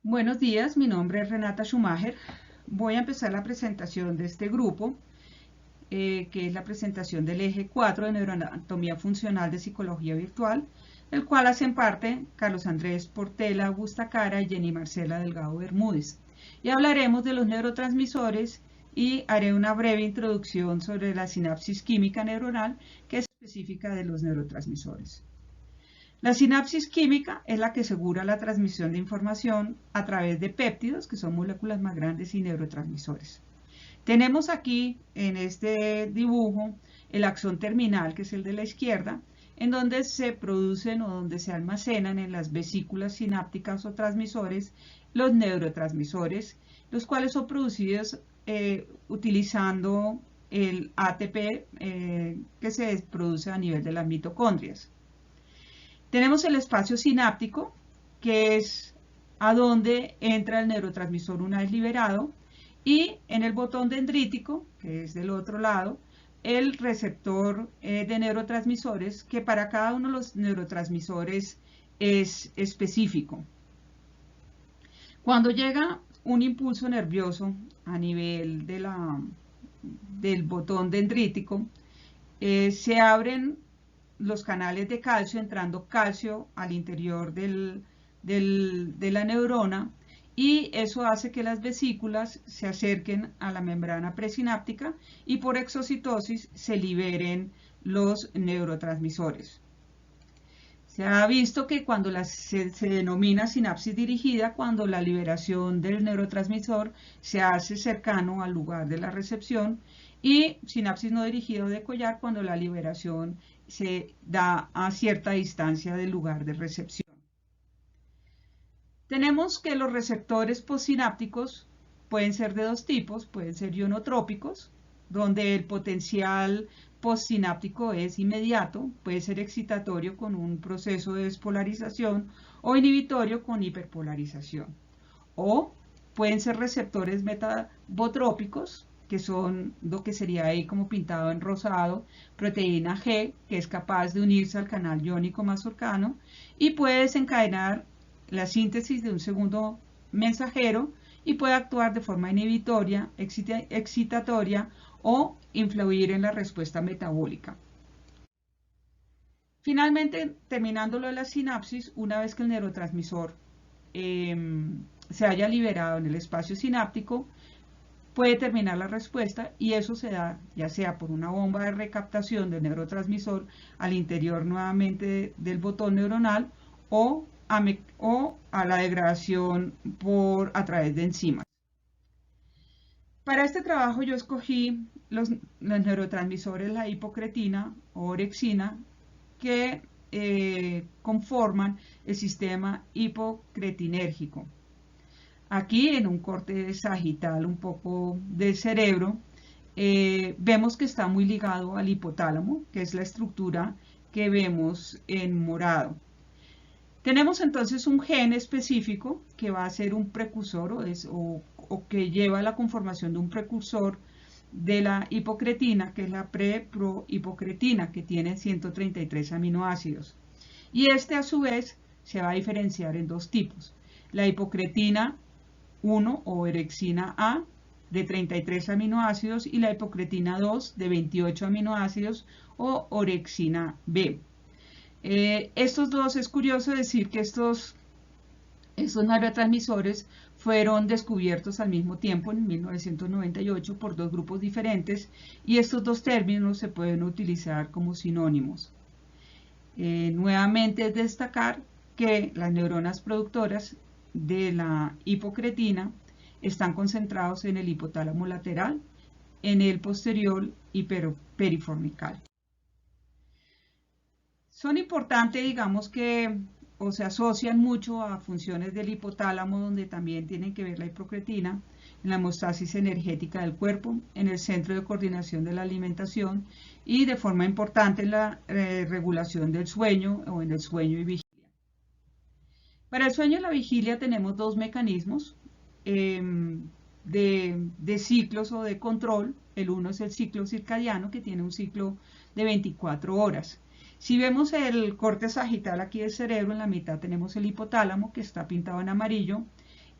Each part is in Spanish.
Buenos días, mi nombre es Renata Schumacher. Voy a empezar la presentación de este grupo, que es la presentación del eje 4 de Neuroanatomía Funcional de Psicología Virtual, del cual hacen parte Carlos Andrés Portela Bustacara y Jenny Marcela Delgado Bermúdez. Y hablaremos de los neurotransmisores y haré una breve introducción sobre la sinapsis química neuronal, que es específica de los neurotransmisores. La sinapsis química es la que asegura la transmisión de información a través de péptidos, que son moléculas más grandes, y neurotransmisores. Tenemos aquí en este dibujo el axón terminal, que es el de la izquierda, en donde se producen o donde se almacenan en las vesículas sinápticas o transmisores los neurotransmisores, los cuales son producidos utilizando el ATP que se produce a nivel de las mitocondrias. Tenemos el espacio sináptico, que es a donde entra el neurotransmisor una vez liberado, y en el botón dendrítico, que es del otro lado, el receptor de neurotransmisores, que para cada uno de los neurotransmisores es específico. Cuando llega un impulso nervioso a nivel del botón dendrítico, se abren los canales de calcio, entrando calcio al interior de la neurona, y eso hace que las vesículas se acerquen a la membrana presináptica y por exocitosis se liberen los neurotransmisores. Se ha visto que cuando se denomina sinapsis dirigida, cuando la liberación del neurotransmisor se hace cercano al lugar de la recepción, y sinapsis no dirigida o de collar cuando la liberación se da a cierta distancia del lugar de recepción. Tenemos que los receptores postsinápticos pueden ser de dos tipos, pueden ser ionotrópicos, donde el potencial postsináptico es inmediato, puede ser excitatorio con un proceso de despolarización o inhibitorio con hiperpolarización. O pueden ser receptores metabotrópicos, que son lo que sería ahí como pintado en rosado, proteína G, que es capaz de unirse al canal iónico más cercano y puede desencadenar la síntesis de un segundo mensajero y puede actuar de forma inhibitoria, excitatoria o influir en la respuesta metabólica. Finalmente, terminando lo de la sinapsis, una vez que el neurotransmisor se haya liberado en el espacio sináptico, puede terminar la respuesta, y eso se da ya sea por una bomba de recaptación del neurotransmisor al interior nuevamente del botón neuronal o a la degradación a través de enzimas. Para este trabajo yo escogí los neurotransmisores, la hipocretina o orexina, que conforman el sistema hipocretinérgico. Aquí, en un corte sagital un poco del cerebro, vemos que está muy ligado al hipotálamo, que es la estructura que vemos en morado. Tenemos entonces un gen específico que va a ser un precursor o que lleva a la conformación de un precursor de la hipocretina, que es la preprohipocretina, que tiene 133 aminoácidos. Y este a su vez se va a diferenciar en dos tipos: la hipocretina 1 o orexina A de 33 aminoácidos y la hipocretina 2 de 28 aminoácidos o orexina B. Estos dos, es curioso decir que estos neurotransmisores fueron descubiertos al mismo tiempo en 1998 por dos grupos diferentes, y estos dos términos se pueden utilizar como sinónimos. Nuevamente es destacar que las neuronas productoras de la hipocretina están concentrados en el hipotálamo lateral, en el posterior y periformical. Son importantes, digamos que, o se asocian mucho a funciones del hipotálamo, donde también tienen que ver la hipocretina, en la hemostasis energética del cuerpo, en el centro de coordinación de la alimentación y de forma importante en la regulación del sueño o en el sueño y vigilia. Para el sueño y la vigilia tenemos dos mecanismos de ciclos o de control. El uno es el ciclo circadiano, que tiene un ciclo de 24 horas. Si vemos el corte sagital aquí del cerebro, en la mitad tenemos el hipotálamo, que está pintado en amarillo,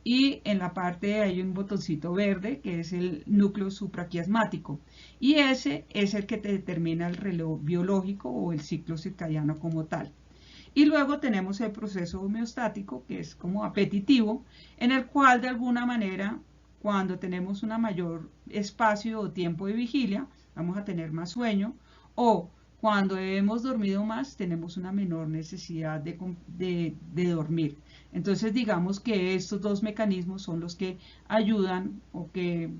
y en la parte hay un botoncito verde que es el núcleo supraquiasmático, y ese es el que te determina el reloj biológico o el ciclo circadiano como tal. Y luego tenemos el proceso homeostático, que es como apetitivo, en el cual de alguna manera, cuando tenemos un mayor espacio o tiempo de vigilia, vamos a tener más sueño, o cuando hemos dormido más, tenemos una menor necesidad de dormir. Entonces, digamos que estos dos mecanismos son los que ayudan o que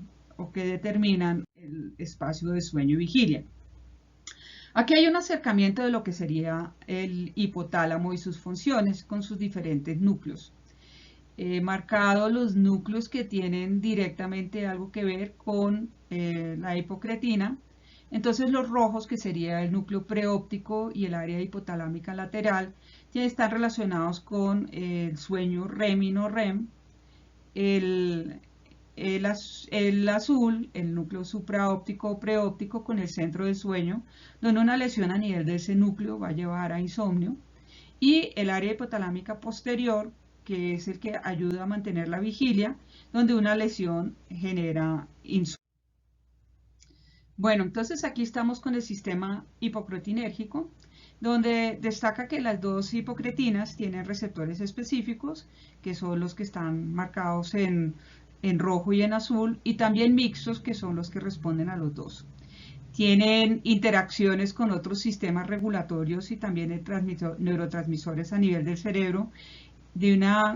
determinan el espacio de sueño y vigilia. Aquí hay un acercamiento de lo que sería el hipotálamo y sus funciones con sus diferentes núcleos. He marcado los núcleos que tienen directamente algo que ver con la hipocretina. Entonces los rojos, que sería el núcleo preóptico y el área hipotalámica lateral, ya están relacionados con el sueño REM y no REM. El azul, el núcleo supraóptico o preóptico, con el centro del sueño, donde una lesión a nivel de ese núcleo va a llevar a insomnio. Y el área hipotalámica posterior, que es el que ayuda a mantener la vigilia, donde una lesión genera insomnio. Bueno, entonces aquí estamos con el sistema hipocretinérgico, donde destaca que las dos hipocretinas tienen receptores específicos, que son los que están marcados en rojo y en azul, y también mixtos, que son los que responden a los dos. Tienen interacciones con otros sistemas regulatorios y también neurotransmisores a nivel del cerebro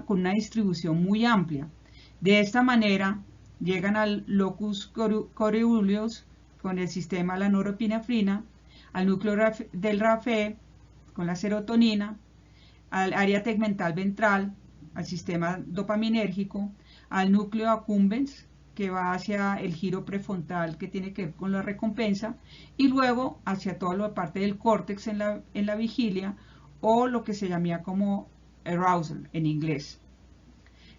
con una distribución muy amplia. De esta manera llegan al locus coeruleus con el sistema de la norepinefrina, al núcleo del RAFE con la serotonina, al área tegmental ventral, al sistema dopaminérgico, al núcleo accumbens, que va hacia el giro prefrontal, que tiene que ver con la recompensa, y luego hacia toda la parte del córtex en la vigilia, o lo que se llama como arousal en inglés.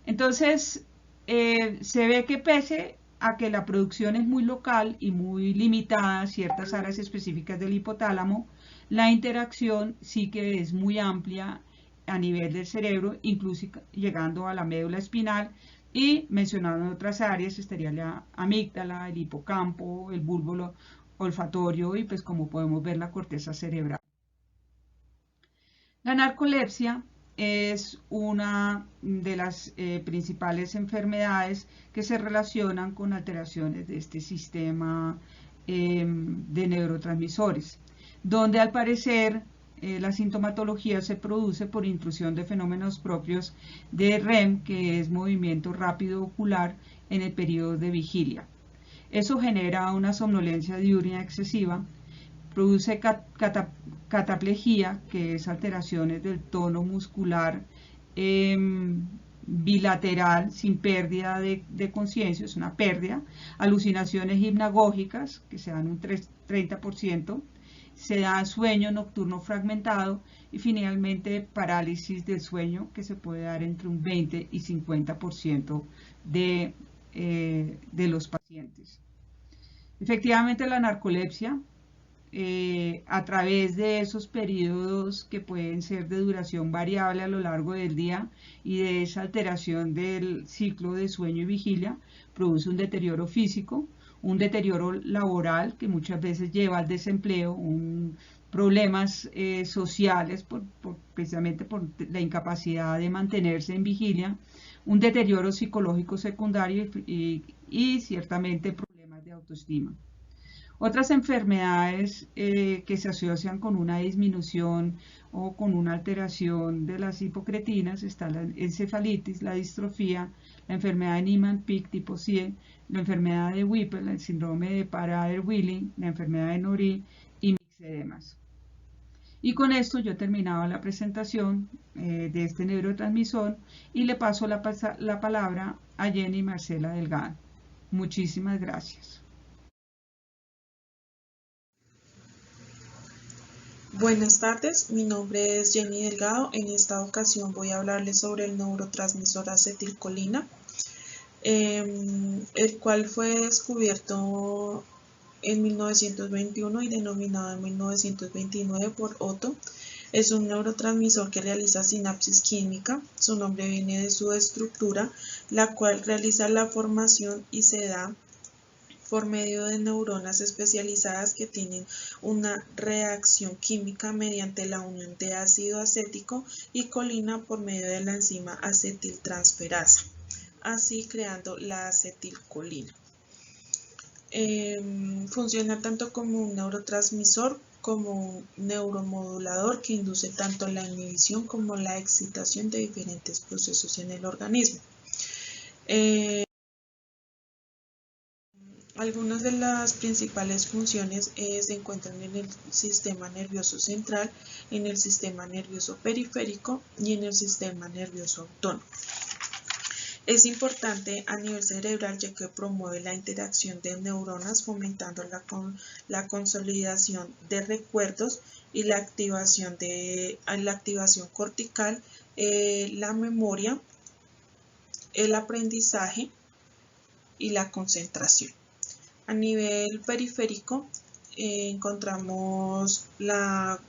Entonces, se ve que pese a que la producción es muy local y muy limitada a ciertas áreas específicas del hipotálamo, la interacción sí que es muy amplia a nivel del cerebro, incluso llegando a la médula espinal, y mencionando en otras áreas estaría la amígdala, el hipocampo, el bulbo olfatorio y pues como podemos ver la corteza cerebral. La narcolepsia es una de las principales enfermedades que se relacionan con alteraciones de este sistema de neurotransmisores, donde al parecer la sintomatología se produce por intrusión de fenómenos propios de REM, que es movimiento rápido ocular en el periodo de vigilia. Eso genera una somnolencia diurna excesiva, produce cataplejía, que es alteraciones del tono muscular bilateral sin pérdida de conciencia, es una pérdida, alucinaciones hipnagógicas, que se dan un 30%, se da sueño nocturno fragmentado y finalmente parálisis del sueño, que se puede dar entre un 20 y 50% de los pacientes. Efectivamente, la narcolepsia, a través de esos periodos que pueden ser de duración variable a lo largo del día y de esa alteración del ciclo de sueño y vigilia, produce un deterioro físico, un deterioro laboral que muchas veces lleva al desempleo, problemas sociales precisamente por la incapacidad de mantenerse en vigilia, un deterioro psicológico secundario y ciertamente problemas de autoestima. Otras enfermedades que se asocian con una disminución o con una alteración de las hipocretinas está la encefalitis, la distrofía, la enfermedad de Niemann-Pick tipo C, la enfermedad de Whipple, el síndrome de Prader-Willi, la enfermedad de Norrie y mixedemas. Y con esto yo terminaba la presentación de este neurotransmisor y le paso la palabra a Jenny Marcela Delgado. Muchísimas gracias. Buenas tardes, mi nombre es Jenny Delgado. En esta ocasión voy a hablarles sobre el neurotransmisor acetilcolina, el cual fue descubierto en 1921 y denominado en 1929 por Otto. Es un neurotransmisor que realiza sinapsis química. Su nombre viene de su estructura, la cual realiza la formación y se da por medio de neuronas especializadas que tienen una reacción química mediante la unión de ácido acético y colina por medio de la enzima acetiltransferasa, así creando la acetilcolina. Funciona tanto como un neurotransmisor como un neuromodulador que induce tanto la inhibición como la excitación de diferentes procesos en el organismo. Algunas de las principales funciones se encuentran en el sistema nervioso central, en el sistema nervioso periférico y en el sistema nervioso autónomo. Es importante a nivel cerebral ya que promueve la interacción de neuronas fomentando la consolidación de recuerdos y la activación cortical, la memoria, el aprendizaje y la concentración. A nivel periférico encontramos la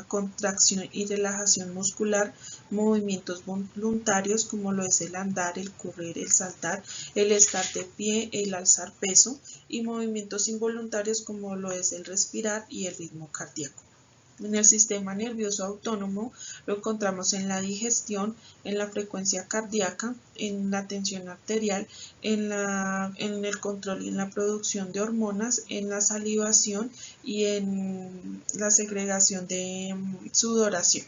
contracción y relajación muscular, movimientos voluntarios como lo es el andar, el correr, el saltar, el estar de pie, el alzar peso, y movimientos involuntarios como lo es el respirar y el ritmo cardíaco. En el sistema nervioso autónomo lo encontramos en la digestión, en la frecuencia cardíaca, en la tensión arterial, en el control y en la producción de hormonas, en la salivación y en la segregación de sudoración.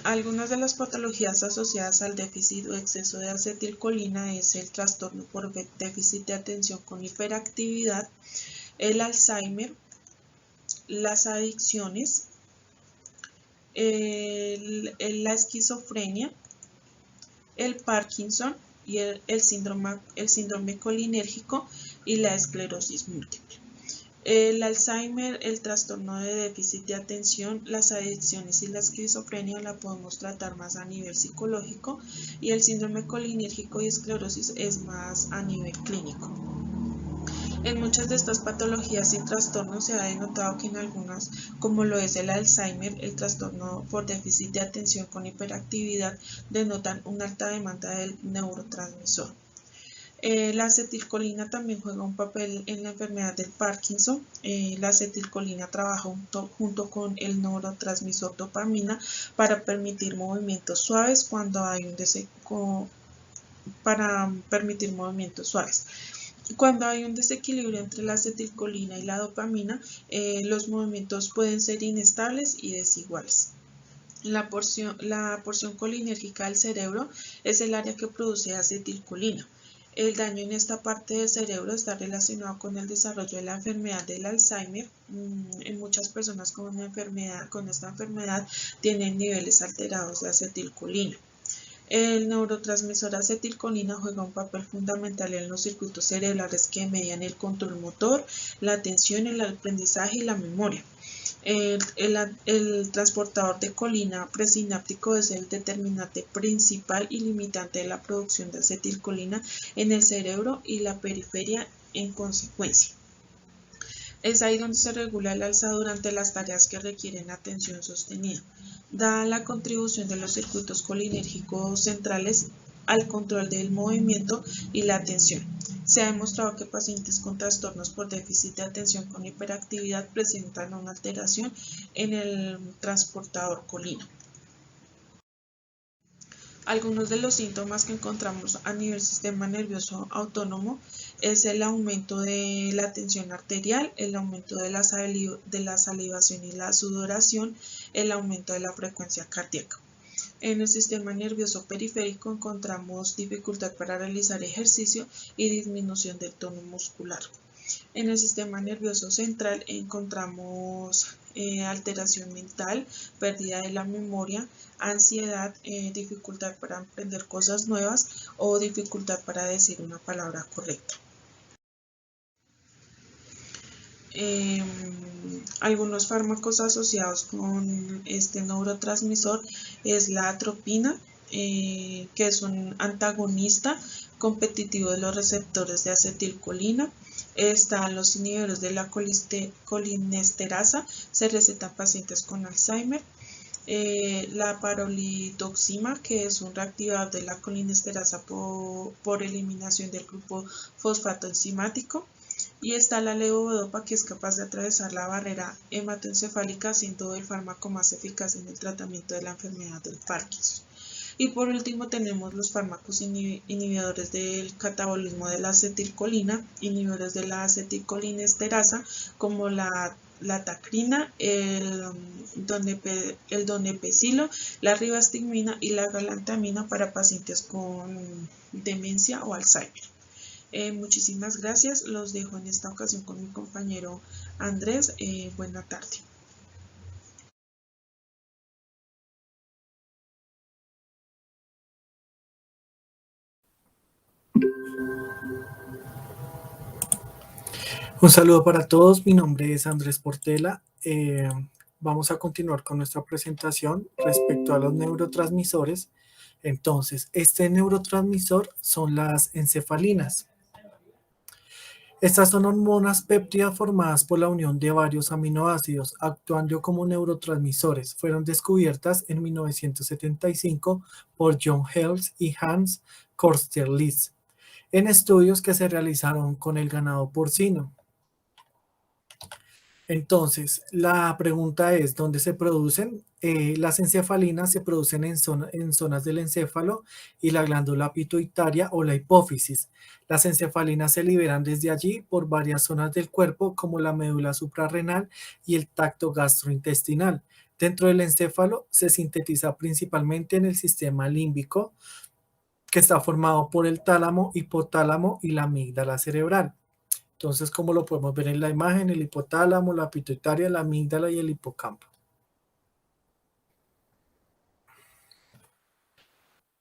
Algunas de las patologías asociadas al déficit o exceso de acetilcolina es el trastorno por déficit de atención con hiperactividad, el Alzheimer, las adicciones, la esquizofrenia, el Parkinson y el síndrome colinérgico y la esclerosis múltiple. El Alzheimer, el trastorno de déficit de atención, las adicciones y la esquizofrenia la podemos tratar más a nivel psicológico, y el síndrome colinérgico y esclerosis es más a nivel clínico. En muchas de estas patologías y trastornos se ha denotado que en algunas, como lo es el Alzheimer, el trastorno por déficit de atención con hiperactividad, denotan una alta demanda del neurotransmisor. La acetilcolina también juega un papel en la enfermedad del Parkinson. La acetilcolina trabaja junto con el neurotransmisor dopamina para permitir movimientos suaves cuando hay Cuando hay un desequilibrio entre la acetilcolina y la dopamina, los movimientos pueden ser inestables y desiguales. La porción colinérgica del cerebro es el área que produce acetilcolina. El daño en esta parte del cerebro está relacionado con el desarrollo de la enfermedad del Alzheimer. En muchas personas con esta enfermedad tienen niveles alterados de acetilcolina. El neurotransmisor acetilcolina juega un papel fundamental en los circuitos cerebrales que median el control motor, la atención, el aprendizaje y la memoria. El transportador de colina presináptico es el determinante principal y limitante de la producción de acetilcolina en el cerebro y la periferia en consecuencia. Es ahí donde se regula el alza durante las tareas que requieren atención sostenida. Dada la contribución de los circuitos colinérgicos centrales al control del movimiento y la atención, se ha demostrado que pacientes con trastornos por déficit de atención con hiperactividad presentan una alteración en el transportador colina. Algunos de los síntomas que encontramos a nivel sistema nervioso autónomo es el aumento de la tensión arterial, el aumento de la salivación y la sudoración, el aumento de la frecuencia cardíaca. En el sistema nervioso periférico encontramos dificultad para realizar ejercicio y disminución del tono muscular. En el sistema nervioso central encontramos alteración mental, pérdida de la memoria, ansiedad, dificultad para aprender cosas nuevas o dificultad para decir una palabra correcta. Algunos fármacos asociados con este neurotransmisor es la atropina, que es un antagonista competitivo de los receptores de acetilcolina. Están los inhibidores de la colinesterasa, se recetan pacientes con Alzheimer. La parolidoxima, que es un reactivador de la colinesterasa por eliminación del grupo fosfato enzimático. Y está la levodopa, que es capaz de atravesar la barrera hematoencefálica, siendo el fármaco más eficaz en el tratamiento de la enfermedad del Parkinson. Y por último tenemos los fármacos inhibidores del catabolismo de la acetilcolina, inhibidores de la acetilcolinesterasa, como la tacrina, el donepezilo, la ribastigmina y la galantamina para pacientes con demencia o Alzheimer. Muchísimas gracias. Los dejo en esta ocasión con mi compañero Andrés. Buena tarde. Un saludo para todos, mi nombre es Andrés Portela. Vamos a continuar con nuestra presentación respecto a los neurotransmisores. Entonces, este neurotransmisor son las encefalinas. Estas son hormonas péptidas formadas por la unión de varios aminoácidos, actuando como neurotransmisores. Fueron descubiertas en 1975 por John Hales y Hans Körster-Litz en estudios que se realizaron con el ganado porcino. Entonces, la pregunta es, ¿dónde se producen? Las encefalinas se producen en zonas del encéfalo y la glándula pituitaria o la hipófisis. Las encefalinas se liberan desde allí por varias zonas del cuerpo, como la médula suprarrenal y el tracto gastrointestinal. Dentro del encéfalo se sintetiza principalmente en el sistema límbico, que está formado por el tálamo, hipotálamo y la amígdala cerebral. Entonces, como lo podemos ver en la imagen, el hipotálamo, la pituitaria, la amígdala y el hipocampo.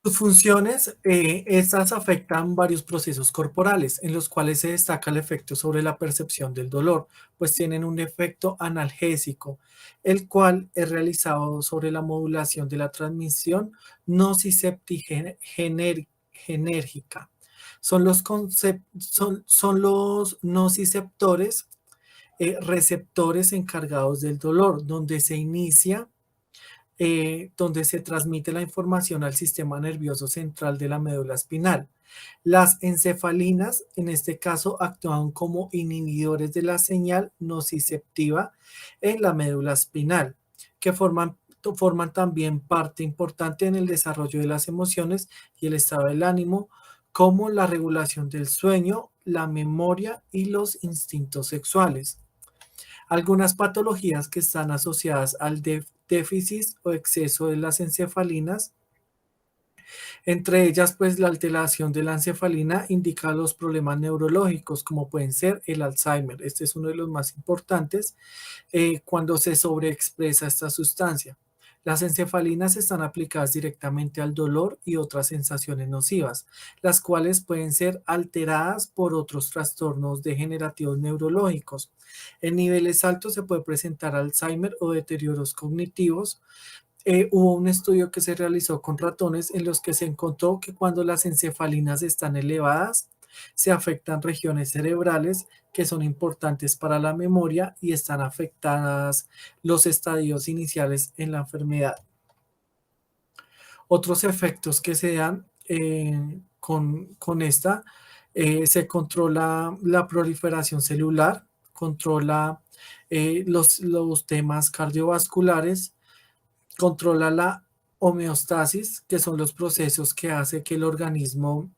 Sus funciones, estas afectan varios procesos corporales, en los cuales se destaca el efecto sobre la percepción del dolor, pues tienen un efecto analgésico, el cual es realizado sobre la modulación de la transmisión nociceptigénergica. Son los nociceptores, receptores encargados del dolor, donde se inicia, donde se transmite la información al sistema nervioso central de la médula espinal. Las encefalinas, en este caso, actúan como inhibidores de la señal nociceptiva en la médula espinal, que forman también parte importante en el desarrollo de las emociones y el estado del ánimo, como la regulación del sueño, la memoria y los instintos sexuales. Algunas patologías que están asociadas al déficit o exceso de las encefalinas, entre ellas, pues la alteración de la encefalina indica los problemas neurológicos, como pueden ser el Alzheimer. Este es uno de los más importantes cuando se sobreexpresa esta sustancia. Las encefalinas están aplicadas directamente al dolor y otras sensaciones nocivas, las cuales pueden ser alteradas por otros trastornos degenerativos neurológicos. En niveles altos se puede presentar Alzheimer o deterioros cognitivos. Hubo un estudio que se realizó con ratones en los que se encontró que cuando las encefalinas están elevadas, se afectan regiones cerebrales que son importantes para la memoria y están afectadas los estadios iniciales en la enfermedad. Otros efectos que se dan con esta, se controla la proliferación celular, controla los temas cardiovasculares, controla la homeostasis, que son los procesos que hace que el organismo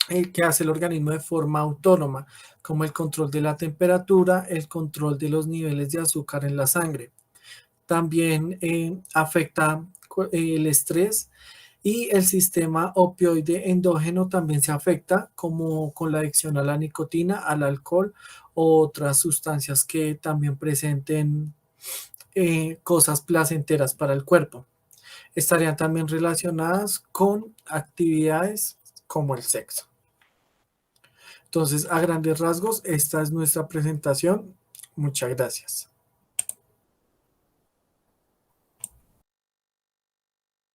de forma autónoma, como el control de la temperatura, el control de los niveles de azúcar en la sangre. También afecta el estrés y el sistema opioide endógeno también se afecta, como con la adicción a la nicotina, al alcohol o otras sustancias que también presenten cosas placenteras para el cuerpo. Estarían también relacionadas con actividades como el sexo. Entonces, a grandes rasgos, esta es nuestra presentación. Muchas gracias.